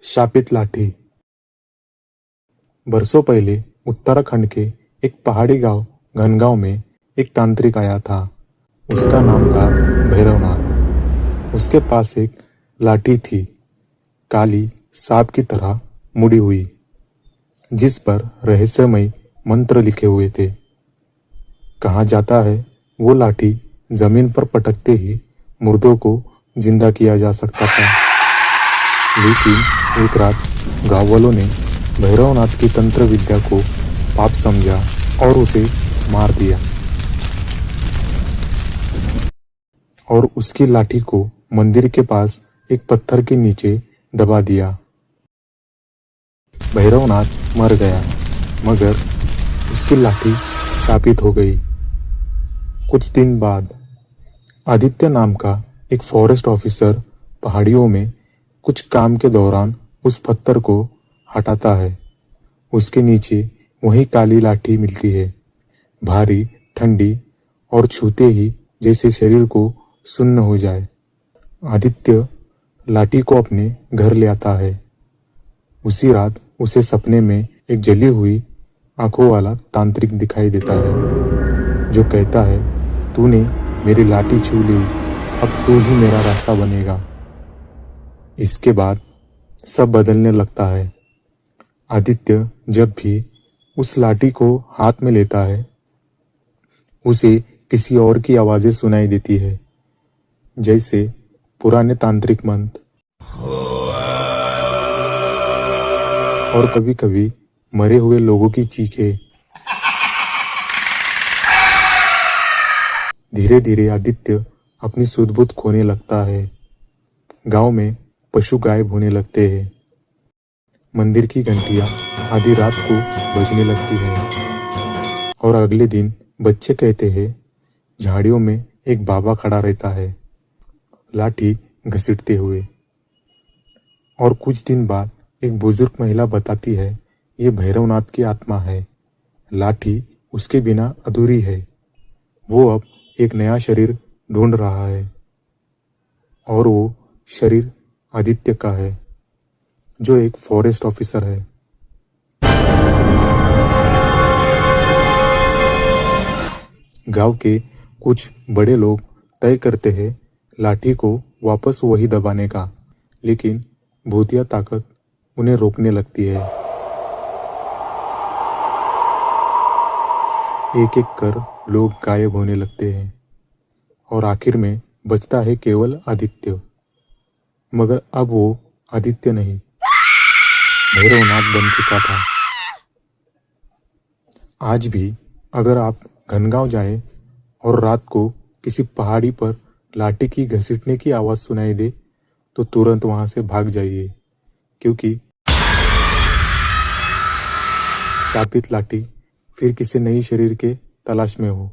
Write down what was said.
शापित लाठी। बरसों पहले उत्तराखंड के एक पहाड़ी गांव घनगांव में एक तांत्रिक आया था। उसका नाम था भैरवनाथ। उसके पास एक लाठी थी, काली सांप की तरह मुड़ी हुई, जिस पर रहस्यमय मंत्र लिखे हुए थे। कहा जाता है वो लाठी जमीन पर पटकते ही मुर्दों को जिंदा किया जा सकता था। लेकिन एक रात गांव वालों ने भैरवनाथ की तंत्र विद्या को पाप समझा और उसे मार दिया और उसकी लाठी को मंदिर के पास एक पत्थर के नीचे दबा दिया। भैरवनाथ मर गया, मगर उसकी लाठी शापित हो गई। कुछ दिन बाद आदित्य नाम का एक फॉरेस्ट ऑफिसर पहाड़ियों में कुछ काम के दौरान उस पत्थर को हटाता है। उसके नीचे वही काली लाठी मिलती है, भारी, ठंडी और छूते ही जैसे शरीर को सुन्न हो जाए। आदित्य लाठी को अपने घर ले आता है। उसी रात उसे सपने में एक जली हुई आंखों वाला तांत्रिक दिखाई देता है, जो कहता है, तूने मेरी लाठी छू ली, अब तू ही मेरा रास्ता बनेगा। इसके बाद सब बदलने लगता है। आदित्य जब भी उस लाठी को हाथ में लेता है, उसे किसी और की आवाजें सुनाई देती है, जैसे पुराने तांत्रिक मंत्र, और कभी कभी मरे हुए लोगों की चीखें। धीरे धीरे आदित्य अपनी सुध-बुध खोने लगता है। गांव में पशु गायब होने लगते हैं। मंदिर की घंटियां आधी रात को बजने लगती हैं और अगले दिन बच्चे कहते हैं, झाड़ियों में एक बाबा खड़ा रहता है, लाठी घसीटते हुए। और कुछ दिन बाद एक बुजुर्ग महिला बताती है, ये भैरवनाथ की आत्मा है, लाठी उसके बिना अधूरी है। वो अब एक नया शरीर ढूंढ रहा है और वो शरीर आदित्य का है, जो एक फॉरेस्ट ऑफिसर है। गांव के कुछ बड़े लोग तय करते हैं लाठी को वापस वही दबाने का, लेकिन भूतिया ताकत उन्हें रोकने लगती है। एक एक कर लोग गायब होने लगते हैं और आखिर में बचता है केवल आदित्य। मगर अब वो आदित्य नहीं, भैरवनाथ बन चुका था। आज भी अगर आप घनगांव जाएं और रात को किसी पहाड़ी पर लाठी की घसीटने की आवाज सुनाई दे, तो तुरंत वहां से भाग जाइए, क्योंकि शापित लाठी फिर किसी नई शरीर के तलाश में हो।